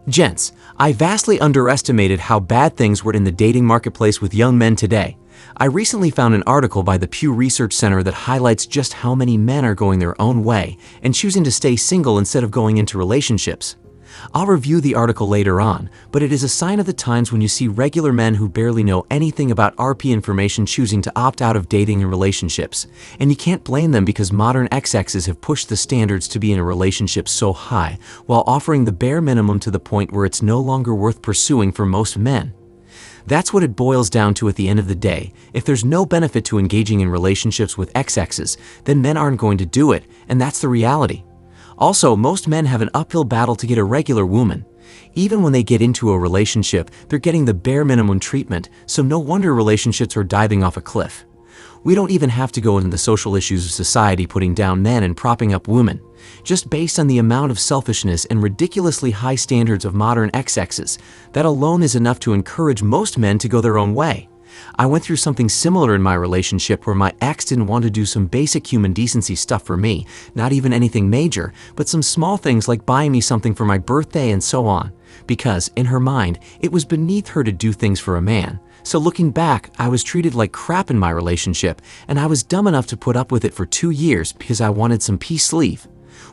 Gents, I vastly underestimated how bad things were in the dating marketplace with young men today. I recently found an article by the Pew Research Center that highlights just how many men are going their own way and choosing to stay single instead of going into relationships. I'll review the article later on, but it is a sign of the times when you see regular men who barely know anything about RP information choosing to opt out of dating and relationships. And you can't blame them because modern XXs have pushed the standards to be in a relationship so high, while offering the bare minimum to the point where it's no longer worth pursuing for most men. That's what it boils down to at the end of the day. If there's no benefit to engaging in relationships with XXs, then men aren't going to do it, and that's the reality. Also, most men have an uphill battle to get a regular woman. Even when they get into a relationship, they're getting the bare minimum treatment, so no wonder relationships are diving off a cliff. We don't even have to go into the social issues of society putting down men and propping up women. Just based on the amount of selfishness and ridiculously high standards of modern XXs, that alone is enough to encourage most men to go their own way. I went through something similar in my relationship where my ex didn't want to do some basic human decency stuff for me, not even anything major, but some small things like buying me something for my birthday and so on, because, in her mind, it was beneath her to do things for a man. So looking back, I was treated like crap in my relationship, and I was dumb enough to put up with it for 2 years because I wanted some peace leave.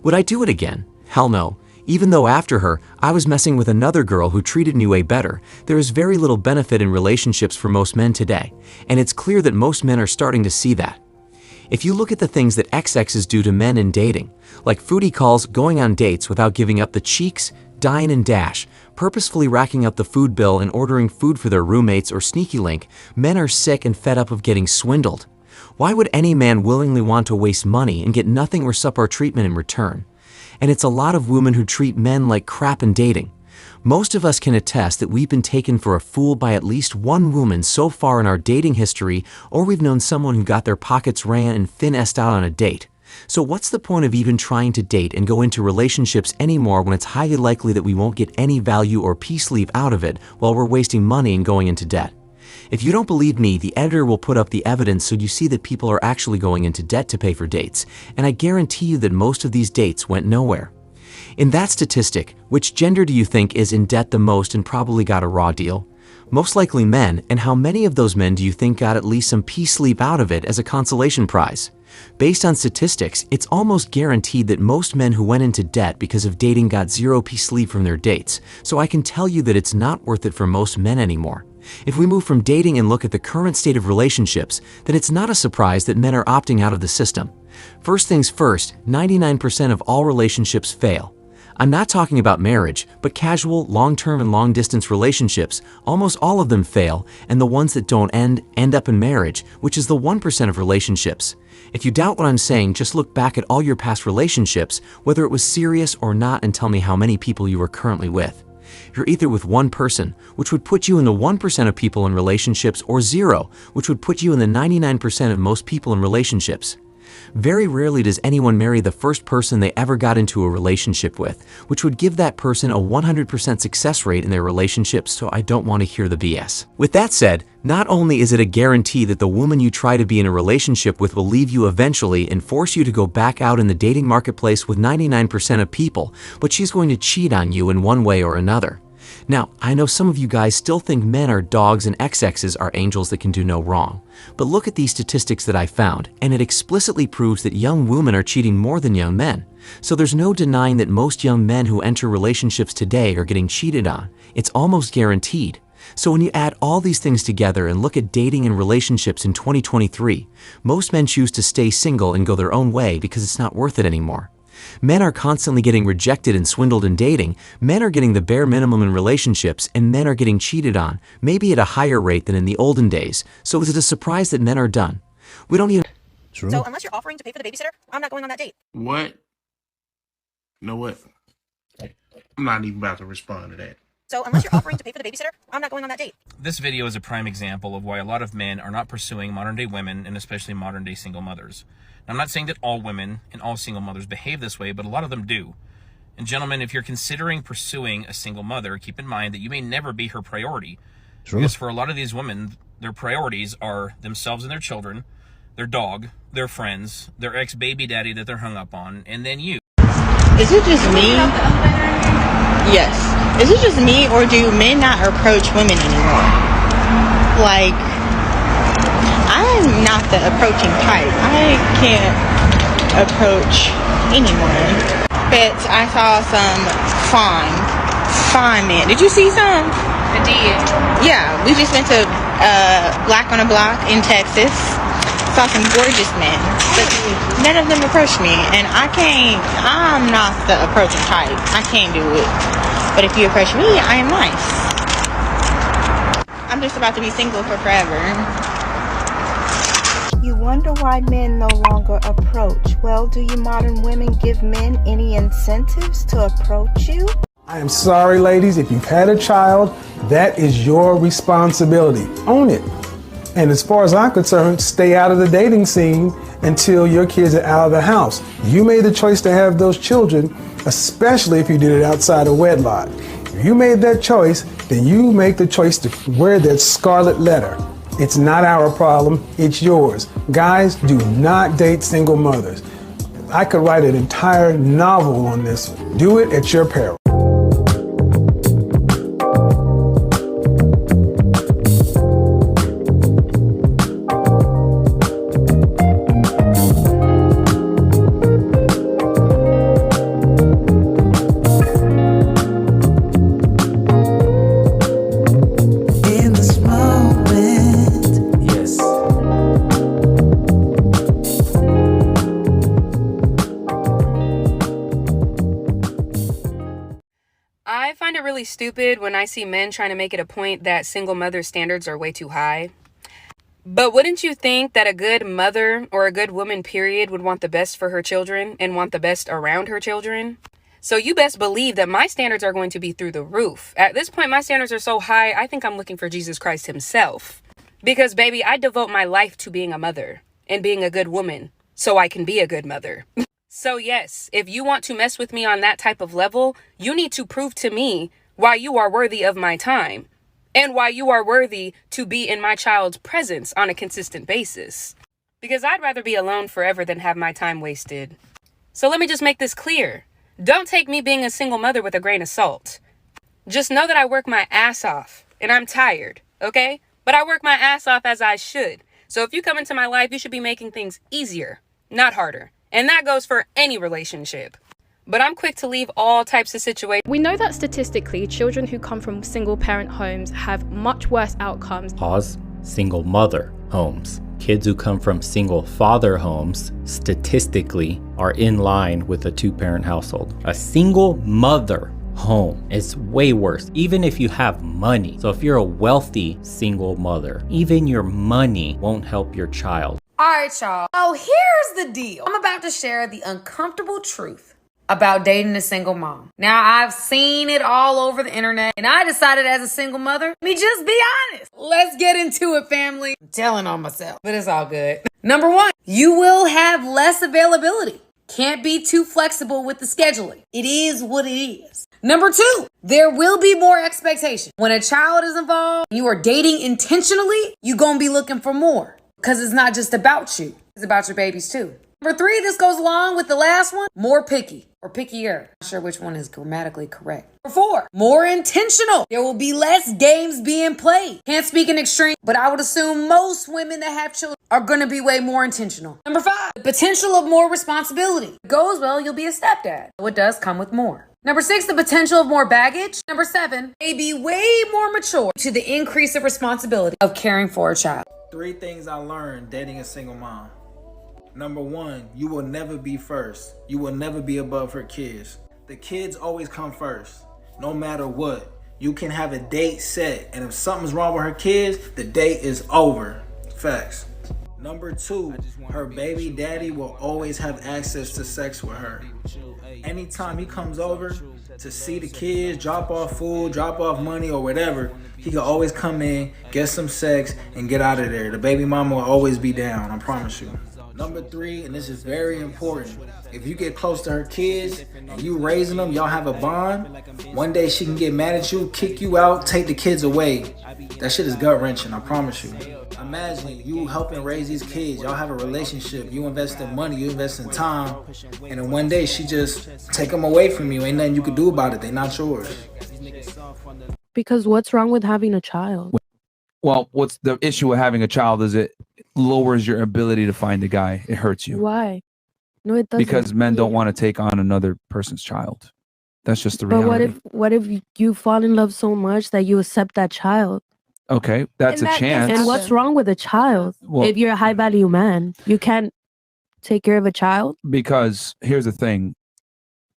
Would I do it again? Hell no. Even though after her, I was messing with another girl who treated me way better, there is very little benefit in relationships for most men today, and it's clear that most men are starting to see that. If you look at the things that XXs do to men in dating, like foodie calls, going on dates without giving up the cheeks, dine and dash, purposefully racking up the food bill and ordering food for their roommates or sneaky link, men are sick and fed up of getting swindled. Why would any man willingly want to waste money and get nothing or subpar treatment in return? And it's a lot of women who treat men like crap in dating. Most of us can attest that we've been taken for a fool by at least one woman so far in our dating history, or we've known someone who got their pockets ran and finessed out on a date. So what's the point of even trying to date and go into relationships anymore when it's highly likely that we won't get any value or peace leave out of it while we're wasting money and going into debt? If you don't believe me, the editor will put up the evidence so you see that people are actually going into debt to pay for dates, and I guarantee you that most of these dates went nowhere. In that statistic, which gender do you think is in debt the most and probably got a raw deal? Most likely men, and how many of those men do you think got at least some peace leave out of it as a consolation prize? Based on statistics, it's almost guaranteed that most men who went into debt because of dating got zero peace leave from their dates, so I can tell you that it's not worth it for most men anymore. If we move from dating and look at the current state of relationships, then it's not a surprise that men are opting out of the system. First things first, 99% of all relationships fail. I'm not talking about marriage, but casual, long-term and long-distance relationships, almost all of them fail, and the ones that don't end up in marriage, which is the 1% of relationships. If you doubt what I'm saying, just look back at all your past relationships, whether it was serious or not, and tell me how many people you are currently with. You're either with one person, which would put you in the 1% of people in relationships, or zero, which would put you in the 99% of most people in relationships. Very rarely does anyone marry the first person they ever got into a relationship with, which would give that person a 100% success rate in their relationship, so I don't want to hear the BS. With that said, not only is it a guarantee that the woman you try to be in a relationship with will leave you eventually and force you to go back out in the dating marketplace with 99% of people, but she's going to cheat on you in one way or another. Now, I know some of you guys still think men are dogs and XXs are angels that can do no wrong. But look at these statistics that I found, and it explicitly proves that young women are cheating more than young men. So there's no denying that most young men who enter relationships today are getting cheated on. It's almost guaranteed. So when you add all these things together and look at dating and relationships in 2023, most men choose to stay single and go their own way because it's not worth it anymore. Men are constantly getting rejected and swindled in dating, men are getting the bare minimum in relationships, and men are getting cheated on, maybe at a higher rate than in the olden days. So is it a surprise that men are done? We don't even... True. So unless you're offering to pay for the babysitter, I'm not going on that date. What? You know what? I'm not even about to respond to that. So unless you're offering to pay for the babysitter, I'm not going on that date. This video is a prime example of why a lot of men are not pursuing modern-day women and especially modern-day single mothers. Now, I'm not saying that all women and all single mothers behave this way, but a lot of them do. And gentlemen, if you're considering pursuing a single mother, keep in mind that you may never be her priority. True. Because for a lot of these women, their priorities are themselves and their children, their dog, their friends, their ex-baby daddy that they're hung up on, and then you. Is it just me? Yes. Is it just me, or do men not approach women anymore? Like, I'm not the approaching type. I can't approach anyone. But I saw some fine men. Did you see some? I did. Yeah, we just went to Black on a Block in Texas. Saw some gorgeous men, but none of them approached me, and I'm not the approaching type. I can't do it. But if you approach me, I am nice. I'm just about to be single for forever. You wonder why men no longer approach. Well, do you modern women give men any incentives to approach you? I am sorry, ladies, if you've had a child, that is your responsibility. Own it. And as far as I'm concerned, stay out of the dating scene until your kids are out of the house. You made the choice to have those children, especially if you did it outside of wedlock. If you made that choice, then you make the choice to wear that scarlet letter. It's not our problem, it's yours. Guys, do not date single mothers. I could write an entire novel on this one. Do it at your peril. I find it really stupid when I see men trying to make it a point that single mother standards are way too high. But wouldn't you think that a good mother or a good woman, period, would want the best for her children and want the best around her children? So you best believe that my standards are going to be through the roof. At this point, my standards are so high, I think I'm looking for Jesus Christ himself. Because, baby, I devote my life to being a mother and being a good woman so I can be a good mother. So yes, if you want to mess with me on that type of level, you need to prove to me why you are worthy of my time and why you are worthy to be in my child's presence on a consistent basis. Because I'd rather be alone forever than have my time wasted. So let me just make this clear. Don't take me being a single mother with a grain of salt. Just know that I work my ass off and I'm tired, okay? But I work my ass off as I should. So if you come into my life, you should be making things easier, not harder. And that goes for any relationship. But I'm quick to leave all types of situations. We know that statistically, children who come from single parent homes have much worse outcomes. Pause. Single mother homes. Kids who come from single father homes statistically are in line with a two-parent household. A single mother home is way worse, even if you have money. So if you're a wealthy single mother, even your money won't help your child. Alright, y'all. So here's the deal. I'm about to share the uncomfortable truth about dating a single mom. Now, I've seen it all over the internet, and I decided as a single mother, let me just be honest. Let's get into it, family. I'm telling on myself, but it's all good. Number one, you will have less availability. Can't be too flexible with the scheduling. It is what it is. Number two, there will be more expectation. When a child is involved, and you are dating intentionally, you're gonna be looking for more. Because it's not just about you. It's about your babies too. Number three, this goes along with the last one, more picky or pickier. Not sure which one is grammatically correct. Number four, more intentional. There will be less games being played. Can't speak in extreme, but I would assume most women that have children are going to be way more intentional. Number five, the potential of more responsibility. If it goes well, you'll be a stepdad. So it does come with more. Number six, the potential of more baggage. Number seven, may be way more mature to the increase of responsibility of caring for a child. 3 things I learned dating a single mom. Number one, you will never be first. You will never be above her kids. The kids always come first, no matter what. You can have a date set, and if something's wrong with her kids, the date is over. Facts. Number two, her baby daddy will always have access to sex with her. Anytime he comes over to see the kids, drop off food, drop off money or whatever, he can always come in, get some sex, and get out of there. The baby mama will always be down, I promise you. Number three, and this is very important, if you get close to her kids and you raising them, y'all have a bond, one day she can get mad at you, kick you out, take the kids away. That shit is gut-wrenching, I promise you. Imagine you helping raise these kids, y'all have a relationship, you invest in money, you invest in time, and then one day she just take them away from you, ain't nothing you can do about it, they not yours. Because what's wrong with having a child? Well, what's the issue with having a child is it lowers your ability to find a guy. It hurts you. Why? No, it doesn't. Because men don't want to take on another person's child. That's just the But reality. what if you fall in love so much that you accept that child? Okay, that's a chance. And what's wrong with a child? Well- If you're a high value man, you can't take care of a child. Because here's the thing.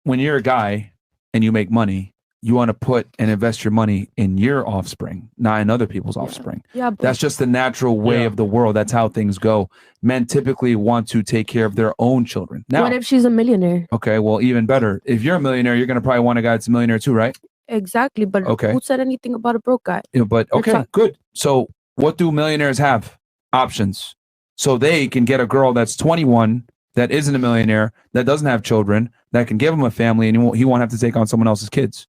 When you're a guy and you make money, you want to put and invest your money in your offspring, not in other people's offspring. Yeah, but That's just the natural way of the world. That's how things go. Men typically want to take care of their own children. Now, what if she's a millionaire? okay, well, even better. If you're a millionaire, you're going to probably want a guy that's a millionaire too, right? Exactly, but Okay. who said anything about a broke guy? Yeah, but That's okay, not- good. So what do millionaires have? Options. So they can get a girl that's 21, that isn't a millionaire, that doesn't have children, that can give him a family, and he won't have to take on someone else's kids.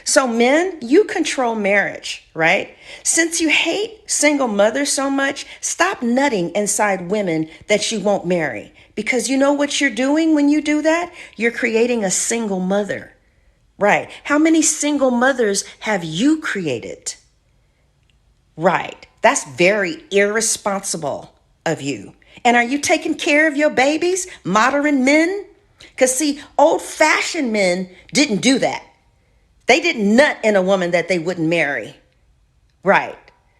So men, you control marriage, right? Since you hate single mothers so much, stop nutting inside women that you won't marry. Because you know what you're doing when you do that? You're creating a single mother. Right. How many single mothers have you created? Right. That's very irresponsible of you. And are you taking care of your babies, modern men? Because see, old-fashioned men didn't do that. They didn't nut in a woman that they wouldn't marry. Right.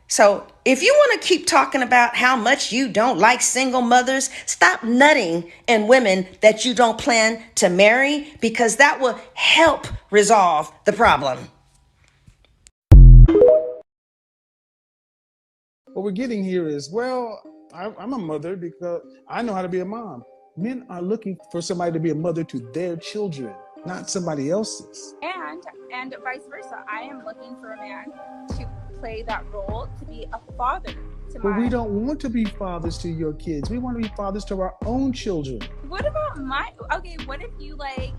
So if you want to keep talking about how much you don't like single mothers, stop nutting in women that you don't plan to marry, because that will help resolve the problem. What we're getting here is, well, I'm a mother because I know how to be a mom. Men are looking for somebody to be a mother to their children, not somebody else's. And vice versa. I am looking for a man to play that role, to be a father to But my. we don't want to be fathers to your kids. We want to be fathers to our own children. What about my? Okay, what if you like?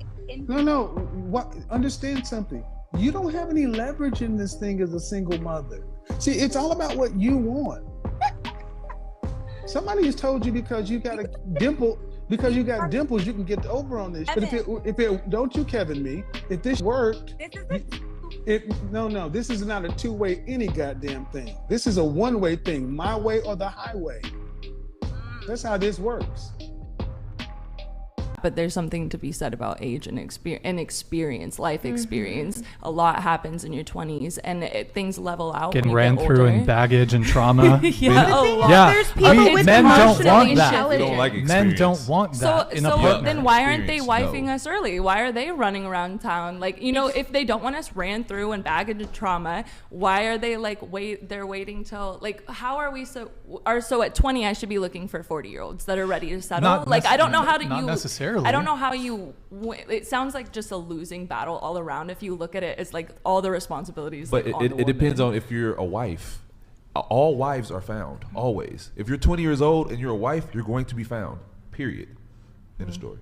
No. What? Understand something. You don't have any leverage in this thing as a single mother. See, it's all about what you want. Somebody has told you because you got a dimple, because you got dimples, you can get over on this. But if it don't you Kevin me, if this worked, no, this is not a two-way any goddamn thing. This is a one-way thing, my way or the highway. That's how this works. But there's something to be said about age and experience, life experience. A lot happens in your 20s, and things level out. Getting when you ran get through older. in baggage and trauma. Yeah, a lot. Yeah, There's people I mean, with men don't want emotionally that. intelligent. Men don't want that in a partner. Then why aren't they wifing us early? Why are they running around town? Like, you know, if they don't want us ran through in baggage and trauma, why are they like they're waiting till, like, how are we so at 20 I should be looking for 40-year-olds that are ready to settle? Not Like, I don't know how to not necessarily. I don't know how you it sounds like just a losing battle all around. If you look at it, it's like all the responsibilities. But like, it depends on if you're a wife. All wives are found, always. If you're 20 years old and you're a wife, you're going to be found, period. In the story.